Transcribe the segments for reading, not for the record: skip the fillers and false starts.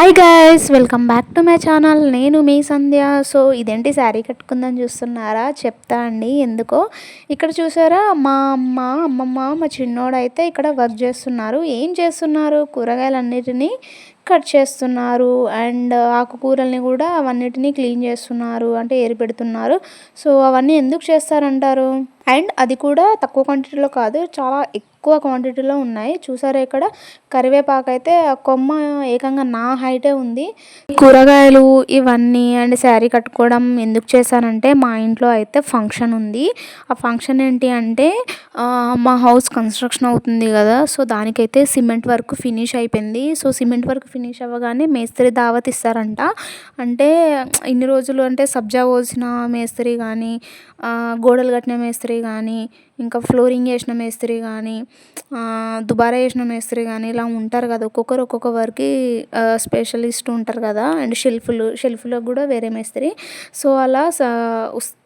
Hi guys, welcome back to my channel. నేను మీ సంధ్య. So ఇదేంటి శారీ కట్టుకుందని చూస్తున్నారా? చెప్తా అండి ఎందుకో. ఇక్కడ చూసారా, మా అమ్మమ్మ మా చిన్నోడైతే ఇక్కడ వర్క్ చేస్తున్నారు. ఏం చేస్తున్నారు? కూరగాయలన్నిటినీ కట్ చేస్తున్నారు అండ్ ఆకుకూరల్ని కూడా అవన్నిటినీ క్లీన్ చేస్తున్నారు, అంటే ఏరి పెడుతున్నారు. సో అవన్నీ ఎందుకు చేస్తారంటారు? అండ్ అది కూడా తక్కువ క్వాంటిటీలో కాదు, చాలా ఎక్కువ క్వాంటిటీలో ఉన్నాయి. చూసారా, ఇక్కడ కరివేపాకు అయితే కొమ్మ ఏకంగా నా హైటే ఉంది. కూరగాయలు ఇవన్నీ అండ్ శారీ కట్టుకోవడం ఎందుకు చేశానంటే, మా ఇంట్లో అయితే ఫంక్షన్ ఉంది. ఆ ఫంక్షన్ ఏంటి అంటే, మా హౌస్ కన్స్ట్రక్షన్ అవుతుంది కదా, సో దానికైతే సిమెంట్ వర్క్ ఫినిష్ అయిపోయింది. సో సిమెంట్ వర్క్ ఫినిష్ అవ్వగానే మేస్త్రి దావత్ ఇస్తారంట. అంటే ఇన్ని రోజులు అంటే సబ్జా పోసిన మేస్త్రి కానీ, గోడలు కట్టిన మేస్త్రి కానీ, ఇంకా ఫ్లోరింగ్ వేసిన మేస్త్రి కానీ, దుబారా వేసిన మేస్త్రి కానీ, ఇలా ఉంటారు కదా, ఒక్కొక్కరు ఒక్కొక్క వర్క్కి స్పెషలిస్ట్ ఉంటారు కదా. అండ్ షెల్ఫ్లో కూడా వేరే మేస్త్రి. సో అలా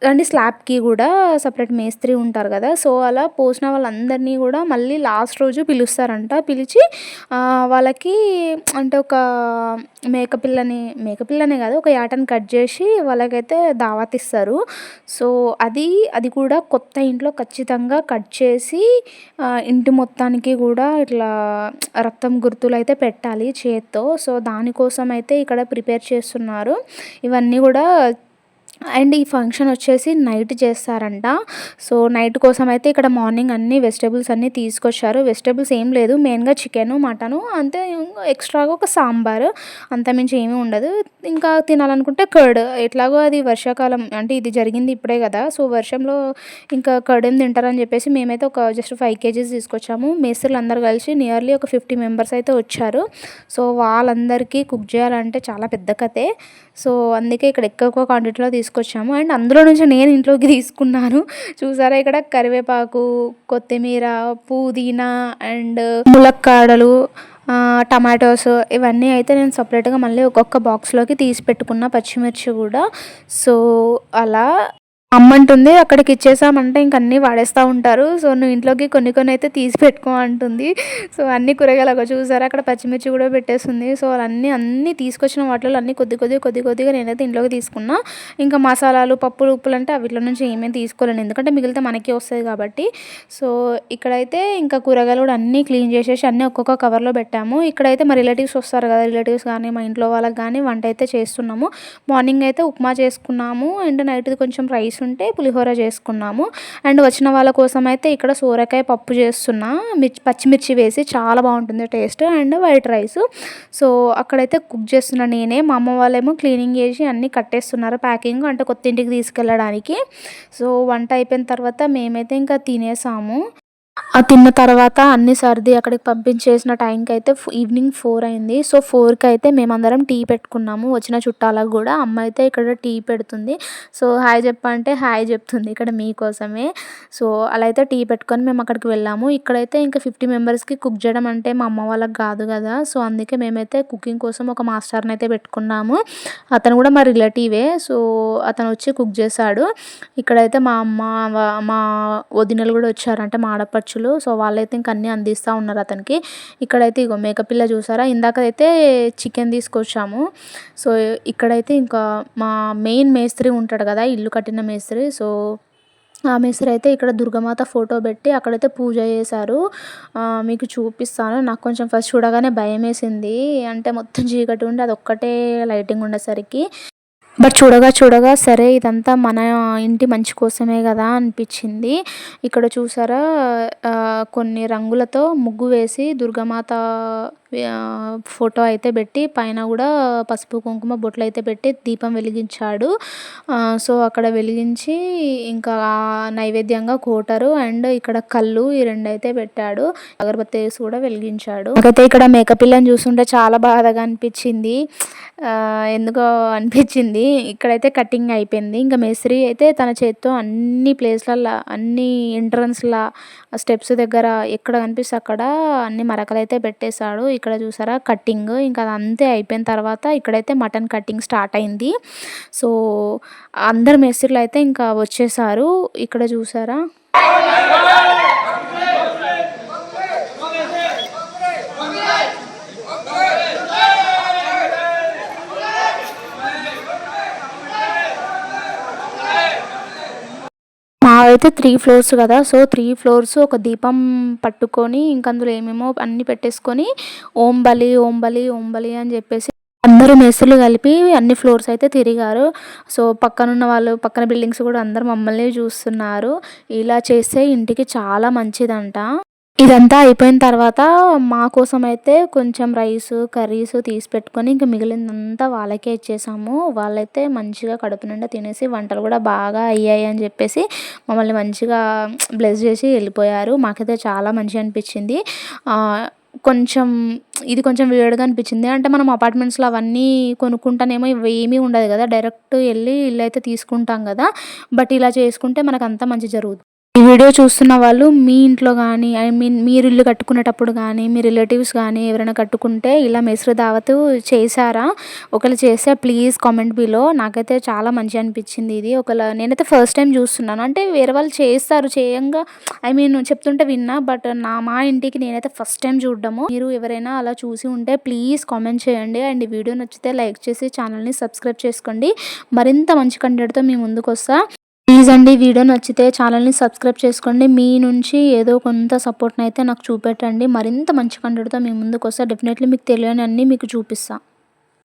అండ్ స్లాబ్కి కూడా సపరేట్ మేస్త్రి ఉంటారు కదా. సో అలా పోసిన వాళ్ళందరినీ కూడా మళ్ళీ లాస్ట్ రోజు పిలుస్తారంట. పిలిచి వాళ్ళకి అంటే ఒక మేకపిల్లనే కాదు, ఒక యాటని కట్ చేసి వాళ్ళకైతే దావత్ ఇస్తారు. సో అది కూడా కొత్త ఇంట్లో ఖచ్చితంగా కట్ చేసి ఇంటి మొత్తానికి కూడా ఇట్లా రక్తం గుర్తులు అయితే పెట్టాలి చేత్తో. సో దానికోసం అయితే ఇక్కడ ప్రిపేర్ చేస్తున్నారు ఇవన్నీ కూడా. అండ్ ఈ ఫంక్షన్ వచ్చేసి నైట్ చేస్తారంట. సో నైట్ కోసం అయితే ఇక్కడ మార్నింగ్ అన్ని వెజిటేబుల్స్ అన్నీ తీసుకొచ్చారు. వెజిటేబుల్స్ ఏం లేదు, మెయిన్గా చికెను మటను అంతే, ఎక్స్ట్రాగా ఒక సాంబార్, అంతమించి ఏమీ ఉండదు. ఇంకా తినాలనుకుంటే కర్డ్. ఎట్లాగో అది వర్షాకాలం, అంటే ఇది జరిగింది ఇప్పుడే కదా, సో వర్షంలో ఇంకా కర్డ్ ఏం తింటారని చెప్పేసి మేమైతే ఒక జస్ట్ 5 kgs తీసుకొచ్చాము. మేస్త్రులు అందరు కలిసి నియర్లీ ఒక 50 మెంబర్స్ అయితే వచ్చారు. సో వాళ్ళందరికీ కుక్ చేయాలంటే చాలా పెద్ద కథే. సో అందుకే ఇక్కడ ఎక్కువ క్వాంటిటీలో తీసుకొచ్చాము. అండ్ అందులో నుంచి నేను ఇంట్లోకి తీసుకున్నాను. చూసారా, ఇక్కడ కరివేపాకు, కొత్తిమీర, పుదీనా అండ్ ములక్కాడలు, టమాటోస్, ఇవన్నీ అయితే నేను సపరేట్గా మళ్ళీ ఒక్కొక్క బాక్స్లోకి తీసి పెట్టుకున్న. పచ్చిమిర్చి కూడా. సో అలా అమ్మంటుంది, అక్కడికి ఇచ్చేసామంటే ఇంక అన్నీ వాడేస్తూ ఉంటారు. సో నువ్వు ఇంట్లోకి కొన్ని అయితే తీసి పెట్టుకో అంటుంది. సో అన్ని కూరగాయలు చూసారా, అక్కడ పచ్చిమిర్చి కూడా పెట్టేస్తుంది. సో అన్నీ తీసుకొచ్చిన వాటిలో అన్నీ కొద్దిగా నేనైతే ఇంట్లోకి తీసుకున్నా. ఇంకా మసాలాలు, పప్పులు, ఉప్పులు అంటే వీటిలో నుంచి ఏమేమి తీసుకోలేను, ఎందుకంటే మిగిలితే మనకే వస్తుంది కాబట్టి. సో ఇక్కడైతే ఇంకా కూరగాయలు కూడా అన్నీ క్లీన్ చేసేసి అన్నీ ఒక్కొక్క కవర్లో పెట్టాము. ఇక్కడైతే మా రిలేటివ్స్ వస్తారు కదా, రిలేటివ్స్ కానీ మా ఇంట్లో వాళ్ళకి కానీ వంట అయితే చేస్తున్నాము. మార్నింగ్ అయితే ఉప్మా చేసుకున్నాము అండ్ నైట్ది కొంచెం రైస్ ఉంటే పులిహోర చేసుకున్నాము. అండ్ వచ్చిన వాళ్ళ కోసం అయితే ఇక్కడ సోరకాయ పప్పు చేస్తున్నా, పచ్చిమిర్చి వేసి, చాలా బాగుంటుంది taste. And white rice. So అక్కడైతే కుక్ చేస్తున్నా నేనే. మా అమ్మ వాళ్ళేమో క్లీనింగ్ చేసి అన్నీ కట్టేస్తున్నారు, ప్యాకింగ్ అంటే కొత్త ఇంటికి తీసుకెళ్ళడానికి. సో వంట అయిపోయిన తర్వాత మేమైతే ఇంకా తినేసాము. తిన్న తర్వాత అన్ని సర్ది అక్కడికి పంపించేసిన టైంకి అయితే ఈవినింగ్ 4 అయింది. సో 4కి అయితే మేమందరం టీ పెట్టుకున్నాము. వచ్చిన చుట్టాలకు కూడా అమ్మ అయితే ఇక్కడ టీ పెడుతుంది. సో హాయ్ చెప్పంటే హాయ్ చెప్తుంది ఇక్కడ మీకోసమే. సో అలా అయితే టీ పెట్టుకొని మేము అక్కడికి వెళ్ళాము. ఇక్కడైతే ఇంకా 50 మెంబర్స్కి కుక్ చేయడం అంటే మా అమ్మ వాళ్ళకి కాదు కదా. సో అందుకే మేమైతే కుకింగ్ కోసం ఒక మాస్టర్ని అయితే పెట్టుకున్నాము. అతను కూడా మా రిలేటివే. సో అతను వచ్చి కుక్ చేశాడు. ఇక్కడైతే మా అమ్మ, మా వదినలు కూడా వచ్చారంటే మా ఆడపడుచులు. సో వాళ్ళైతే ఇంక అన్నీ అందిస్తూ ఉన్నారు అతనికి. ఇక్కడైతే ఇగో మేకపిల్ల చూసారా, ఇందాకైతే చికెన్ తీసుకొచ్చాము. సో ఇక్కడైతే ఇంకా మా మెయిన్ మేస్త్రి ఉంటాడు కదా, ఇల్లు కట్టిన మేస్త్రి. సో ఆ మేస్త్రి అయితే ఇక్కడ దుర్గమాత ఫోటో పెట్టి అక్కడైతే పూజ చేశారు. మీకు చూపిస్తాను. నాకు కొంచెం ఫస్ట్ చూడగానే భయం వేసింది, అంటే మొత్తం చీకటి ఉండి అది ఒక్కటే లైటింగ్ ఉండేసరికి. బట్ చూడగా సరే ఇదంతా మన ఇంటి మంచి కోసమే కదా అనిపించింది. ఇక్కడ చూసారా, కొన్ని రంగులతో ముగ్గు వేసి దుర్గామాత ఫోటో అయితే పెట్టి పైన కూడా పసుపు కుంకుమ బొట్లు అయితే పెట్టి దీపం వెలిగించాడు. సో అక్కడ వెలిగించి ఇంకా నైవేద్యంగా కోటరు అండ్ ఇక్కడ కళ్ళు, ఈ 2 అయితే పెట్టాడు. అగరబత్తి వేసి కూడా వెలిగించాడు. నాకైతే ఇక్కడ మేకపిల్లని చూస్తుంటే చాలా బాధగా అనిపించింది. ఎందుకో అనిపించింది. ఇక్కడైతే కటింగ్ అయిపోయింది. ఇంకా మేస్త్రి అయితే తన చేతితో అన్ని ప్లేస్లల్లో, అన్ని ఎంట్రన్స్లా, స్టెప్స్ దగ్గర ఎక్కడ కనిపిస్తే అక్కడ అన్ని మరకలు అయితే పెట్టేశాడు. ఇక్కడ చూసారా కటింగ్. ఇంకా అది అంతే అయిపోయిన తర్వాత ఇక్కడైతే మటన్ కటింగ్ స్టార్ట్ అయింది. సో అందరు మేస్త్రులు అయితే ఇంకా వచ్చేసారు. ఇక్కడ చూసారా, మావైతే 3 ఫ్లోర్స్ కదా! సో, 3 ఫ్లోర్స్ ఒక దీపం పట్టుకొని ఇంక అందులో ఏమేమో అన్నీ పెట్టేసుకొని ఓం బలి, ఓం బలి, ఓం బలి అని జెప్పేసి అందరూ మేస్త్రులు కలిపి అన్ని ఫ్లోర్స్ అయితే తిరిగారు. సో, పక్కనున్న వాళ్ళు పక్కన బిల్డింగ్స్ గూడా అందరూ మమ్మల్నే జూస్తున్నారు. ఇలా చేస్తే ఇంటికి చాలా మంచిదంట. ఇదంతా అయిపోయిన తర్వాత మా కోసమయితే కొంచెం రైసు, కర్రీసు తీసి పెట్టుకొని ఇంక మిగిలిందంతా వాళ్ళకే ఇచ్చేసాము. వాళ్ళైతే మంచిగా కడుపు నిండా తినేసి వంటలు గూడా బాగా అయ్యాయి అని జెప్పేసి మమ్మల్ని మంచిగా బ్లెస్ జేసి ఎళ్ళిపోయారు. మాకైతే చాలా మంచిగా అనిపిచ్చింది. కొంచెం ఇది కొంచెం వియర్డ్‌గా అనిపిచ్చింది. అంటే మనం అపార్ట్మెంట్స్‌లో అవన్నీ కొనుక్కుంటానేమో ఇవేమీ ఉండదు గదా! డైరెక్ట్ ఎళ్లి ఇల్లయితే తీసుకుంటాం గదా! బట్ ఇలా చేసుకుంటే మనకంతా మంచి జరుగుతుంది. ఈ వీడియో చూస్తున్న వాళ్ళు మీ ఇంట్లో గానీ, ఐ మీన్ మీరు ఇల్లు కట్టుకునేటప్పుడు గానీ, మీ రిలేటివ్స్ గానీ ఎవరైనా కట్టుకుంటే ఇలా మెస్రు దావతు చేశారా? ఒకవేళ చేస్తే ప్లీజ్ కామెంట్ బిలో. నాకైతే చాలా మంచిగా అనిపిచ్చింది ఇది. నేనైతే ఫస్ట్ టైమ్ చూస్తున్నాను. అంటే వేరే వాళ్ళు చేస్తారు. చేయంగా ఐ మీన్ చెప్తుంటే విన్నా. బట్ మా ఇంటికి నేనైతే ఫస్ట్ టైమ్ చూడడము. మీరు ఎవరైనా అలా చూసి ఉంటే ప్లీజ్ కామెంట్ చేయండి. అండ్ ఈ వీడియో నచ్చితే లైక్ చేసి ఛానల్‌ని సబ్స్క్రైబ్ చేసుకోండి. మరింత మంచి కంటెంట్‌తో మీ ముందుకొస్తా. ప్లీజ్ అండి వీడియో నచ్చితే ఛానల్‌ని సబ్స్క్రైబ్ చేసుకోండి. మీ నుంచి ఏదో కొంత సపోర్ట్‌నైతే నాకు చూపెట్టండి. మరింత మంచి కంటెంట్‌తో మీ ముందుకొస్తా. డెఫినెట్‌లీ మీకు తెలియనివన్నీ మీకు చూపిస్తా.